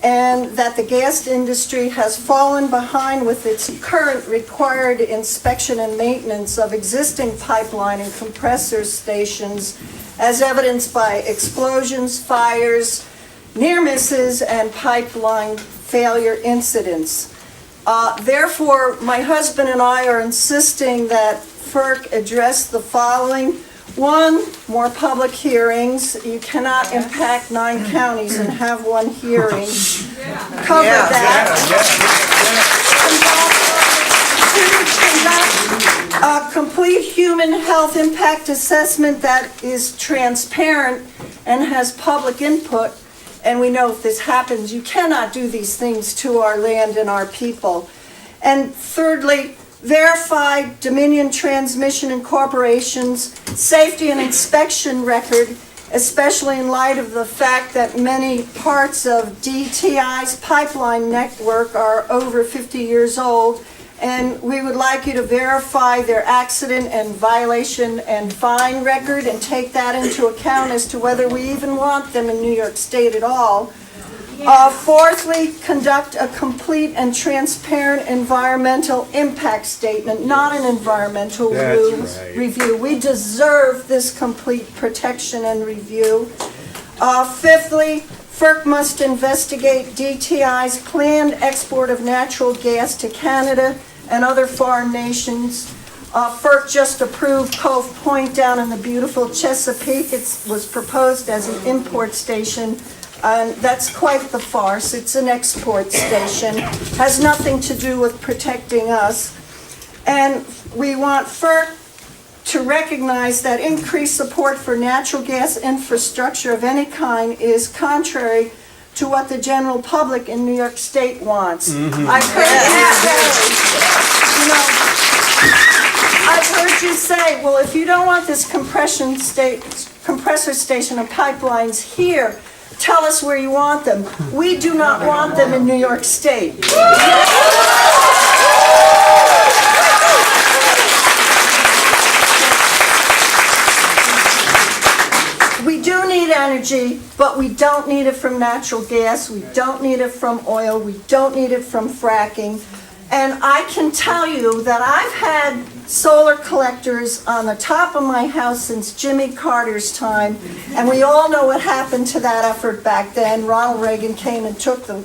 and that the gas industry has fallen behind with its current required inspection and maintenance of existing pipeline and compressor stations, as evidenced by explosions, fires, near misses, and pipeline failure incidents. Therefore, my husband and I are insisting that FERC address the following. One, more public hearings. You cannot impact 9 counties and have one hearing. Cover that. Conduct a complete human health impact assessment that is transparent and has public input. And we know if this happens, you cannot do these things to our land and our people. And thirdly, verify Dominion Transmission Incorporation's safety and inspection record, especially in light of the fact that many parts of DTI's pipeline network are over 50 years old. And we would like you to verify their accident and violation and fine record and take that into account as to whether we even want them in New York State at all. Fourthly, conduct a complete and transparent environmental impact statement, not an environmental review. We deserve this complete protection and review. Fifthly, FERC must investigate DTI's planned export of natural gas to Canada and other foreign nations. FERC just approved Cove Point down in the beautiful Chesapeake. It was proposed as an import station. That's quite the farce. It's an export station. Has nothing to do with protecting us. And we want FERC to recognize that increased support for natural gas infrastructure of any kind is contrary to what the general public in New York State wants. I've heard you say, well, if you don't want this compressor station and pipelines here, Tell us where you want them. We do not want them in New York State. We do need energy, but we don't need it from natural gas, we don't need it from oil, we don't need it from fracking. And I can tell you that I've had solar collectors on the top of my house since Jimmy Carter's time, and we all know what happened to that effort back then. Ronald Reagan came and took the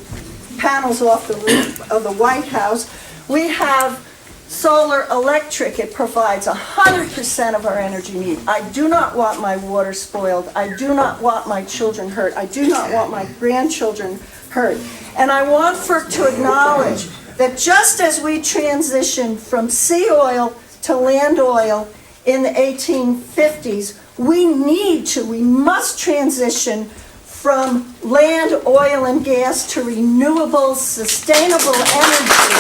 panels off the roof of the White House. We have solar electric. It provides 100% of our energy need. I do not want my water spoiled. I do not want my children hurt. I do not want my grandchildren hurt. And I want FERC to acknowledge that just as we transitioned from sea oil to land oil in the 1850s, we must transition from land, oil, and gas to renewable, sustainable energy.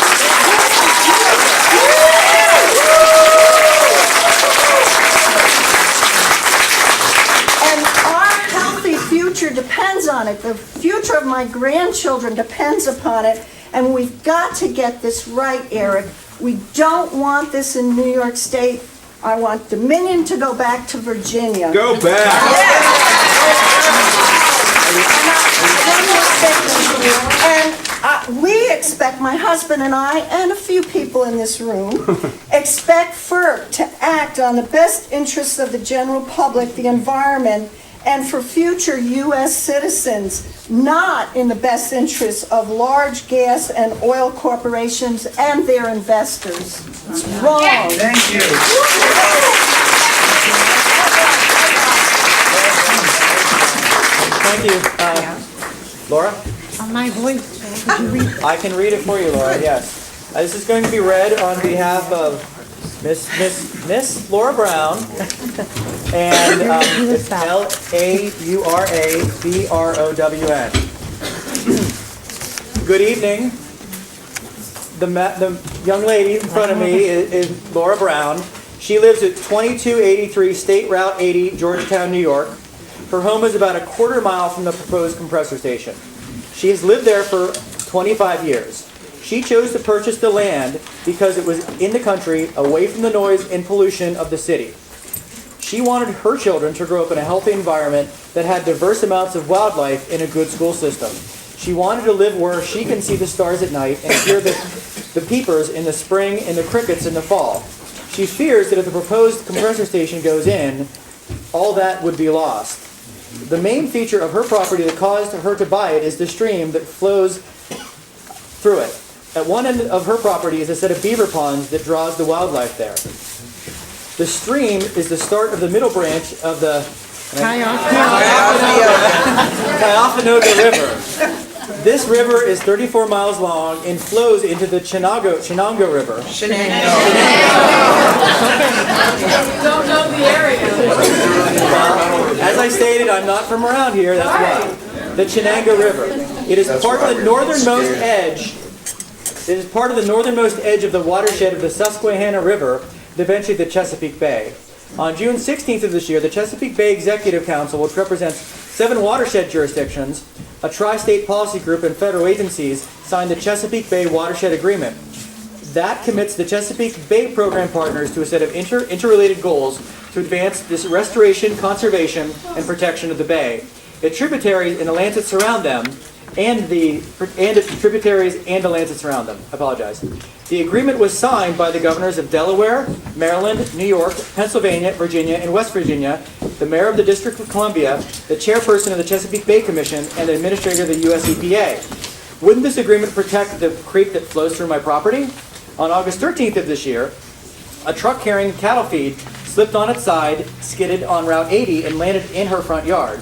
And our healthy future depends on it. The future of my grandchildren depends upon it. And we've got to get this right, Eric. We don't want this in New York State. I want Dominion to go back to Virginia. Go back! And we expect, my husband and I, and a few people in this room, expect FERC to act on the best interests of the general public, the environment, and for future U.S. citizens, not in the best interests of large gas and oil corporations and their investors. It's wrong. Thank you. Thank you. Laura? My voice, could you read? I can read it for you, Laura, yes. This is going to be read on behalf of Miss Laura Brown, and it's LAURABROWN. Good evening. The young lady in front of me is Laura Brown. She lives at 2283 State Route 80, Georgetown, New York. Her home is about a quarter mile from the proposed compressor station. She has lived there for 25 years. She chose to purchase the land because it was in the country, away from the noise and pollution of the city. She wanted her children to grow up in a healthy environment that had diverse amounts of wildlife in a good school system. She wanted to live where she can see the stars at night and hear the peepers in the spring and the crickets in the fall. She fears that if the proposed compressor station goes in, all that would be lost. The main feature of her property that caused her to buy it is the stream that flows through it. At one end of her property is a set of beaver ponds that draws the wildlife there. The stream is the start of the middle branch of the Cuyahoga River. This river is 34 miles long and flows into the Chenango River. You don't know the area. As I stated, I'm not from around here, that's why. The Chenango River. It is part of the northernmost edge. It is part of the northernmost edge of the watershed of the Susquehanna River, and eventually the Chesapeake Bay. On June 16th of this year, the Chesapeake Bay Executive Council, which represents 7 watershed jurisdictions, a tri-state policy group, and federal agencies, signed the Chesapeake Bay Watershed Agreement. That commits the Chesapeake Bay program partners to a set of interrelated goals to advance this restoration, conservation, and protection of the bay. Its tributaries and the lands that surround them, its tributaries and the lands that surround them. I apologize. The agreement was signed by the governors of Delaware, Maryland, New York, Pennsylvania, Virginia, and West Virginia, the mayor of the District of Columbia, the chairperson of the Chesapeake Bay Commission, and the administrator of the U.S. EPA. Wouldn't this agreement protect the creek that flows through my property? On August 13th of this year, a truck carrying cattle feed slipped on its side, skidded on Route 80, and landed in her front yard.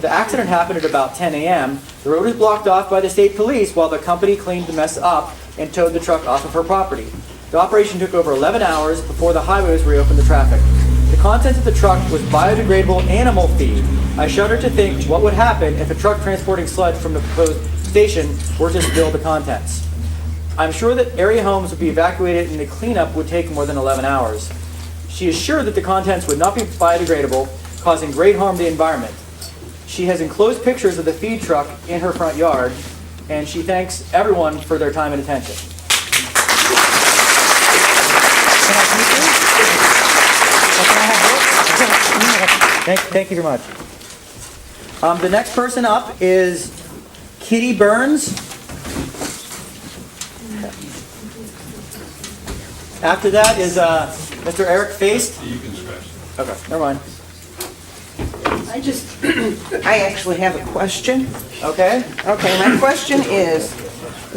The accident happened at about 10 a.m. The road was blocked off by the state police while the company cleaned the mess up and towed the truck off of her property. The operation took over 11 hours before the highways reopened to traffic. The contents of the truck was biodegradable animal feed. I shudder to think what would happen if a truck transporting sludge from the proposed station were to spill the contents. I'm sure that area homes would be evacuated and the cleanup would take more than 11 hours. She is sure that the contents would not be biodegradable, causing great harm to the environment. She has enclosed pictures of the feed truck in her front yard, and she thanks everyone for their time and attention. Thank you very much. The next person up is Kitty Burns. After that is Mr. Eric Feist. You can scratch. Okay, never mind. I actually have a question. Okay. Okay, my question is,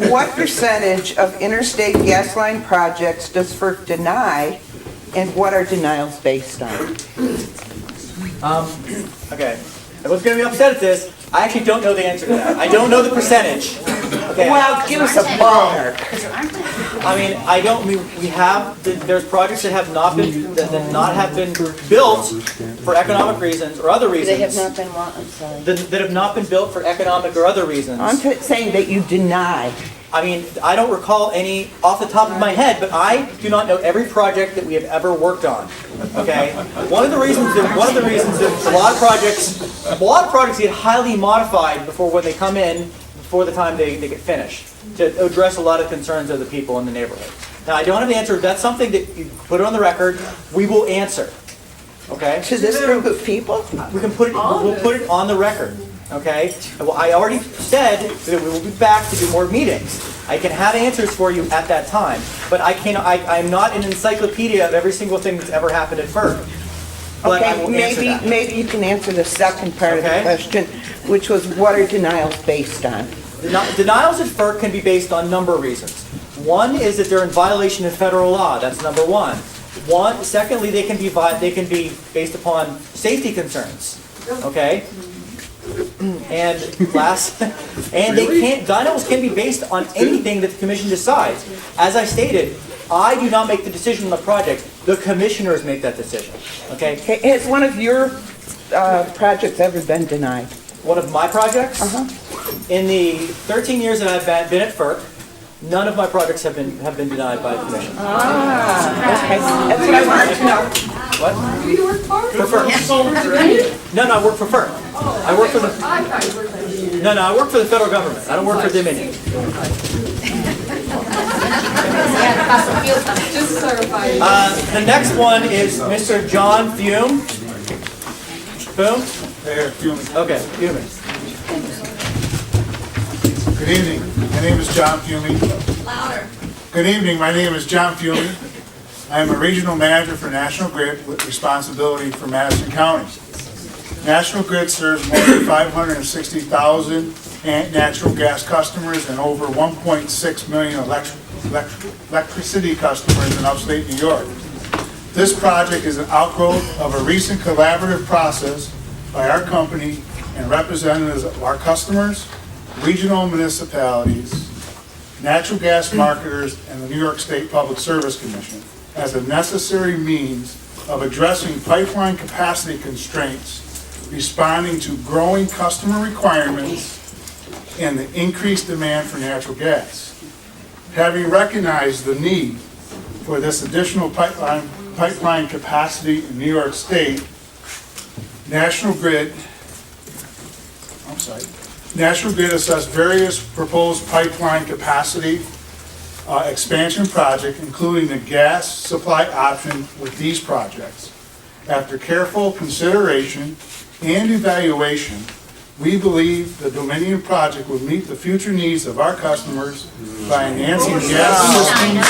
what percentage of interstate gas line projects does FERC deny, and what are denials based on? Okay. Everyone's going to be upset at this. I actually don't know the answer to that. I don't know the percentage. Okay. Well, give us a ballpark. I mean, there's projects that have not been built for economic reasons or other reasons. They have not been what? I'm sorry. That have not been built for economic or other reasons. I'm saying that you deny. I mean, I don't recall any off the top of my head, but I do not know every project that we have ever worked on. Okay, one of the reasons that a lot of projects get highly modified before when they come in, before the time they get finished, to address a lot of concerns of the people in the neighborhood. Now, I don't have the answer. If that's something that you put it on the record, we will answer. Okay. To this group of people? We can put it. We'll put it on the record. Okay? Well, I already said that we will be back to do more meetings. I can have answers for you at that time, but I'm not an encyclopedia of every single thing that's ever happened at FERC. But I will answer that. Maybe you can answer the second part of the question, which was what are denials based on? Denials at FERC can be based on a number of reasons. One is that they're in violation of federal law. That's number one. Secondly, they can be based upon safety concerns. Okay? And denials can be based on anything that the commission decides. As I stated, I do not make the decision on the project. The commissioners make that decision. Okay? Has one of your projects ever been denied? One of my projects? In the 13 years that I've been at FERC, none of my projects have been denied by the commission. Okay. That's what I wanted to know. What? Do you work for FERC. No, I work for FERC. I work for the. No, I work for the federal government. I don't work for Dominion. Just clarify. The next one is Mr. John Fume. Fume? Fume. Okay, Fume. Good evening. My name is John Fume. Louder. Good evening. My name is John Fume. I am a regional manager for National Grid with responsibility for Madison County. National Grid serves more than 560,000 natural gas customers and over 1.6 million electricity customers in upstate New York. This project is an outgrowth of a recent collaborative process by our company and representatives of our customers, regional municipalities, natural gas marketers, and the New York State Public Service Commission as a necessary means of addressing pipeline capacity constraints, responding to growing customer requirements, and the increased demand for natural gas. Having recognized the need for this additional pipeline capacity in New York State, National Grid assessed various proposed pipeline capacity expansion projects, including the gas supply option with these projects. After careful consideration and evaluation, we believe the Dominion project will meet the future needs of our customers by enhancing gas systems.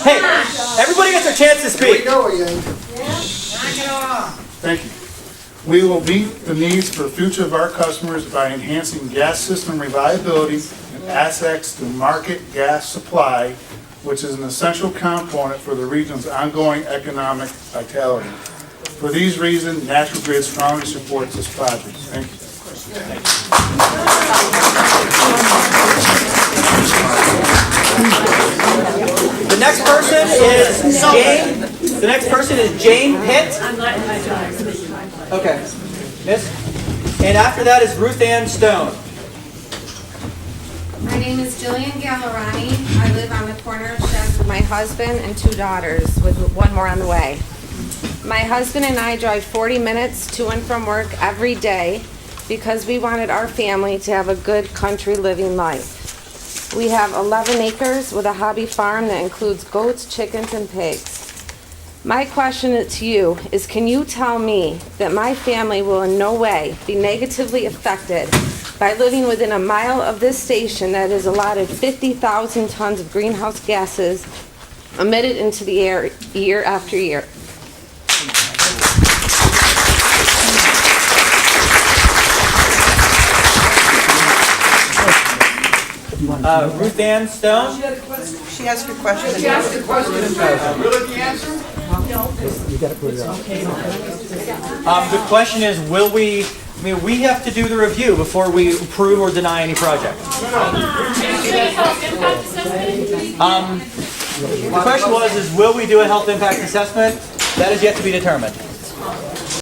Hey! Everybody gets a chance to speak. Thank you. We will meet the needs for the future of our customers by enhancing gas system reliability and access to market gas supply, which is an essential component for the region's ongoing economic vitality. For these reasons, National Grid strongly supports this project. Thank you. The next person is Jane Pitt. Okay. Miss? And after that is Ruth Ann Stone. My name is Jillian Gallerani. I live on the corner of Chef with my husband and 2 daughters, with one more on the way. My husband and I drive 40 minutes to and from work every day because we wanted our family to have a good country living life. We have 11 acres with a hobby farm that includes goats, chickens, and pigs. My question to you is, can you tell me that my family will in no way be negatively affected by living within a mile of this station that is allotted 50,000 tons of greenhouse gases emitted into the air year after year? Ruth Ann Stone? She asked a question. She asked a question. Really the answer? You gotta put it on. The question is, will we, we have to do the review before we approve or deny any project. The question is will we do a health impact assessment? That is yet to be determined.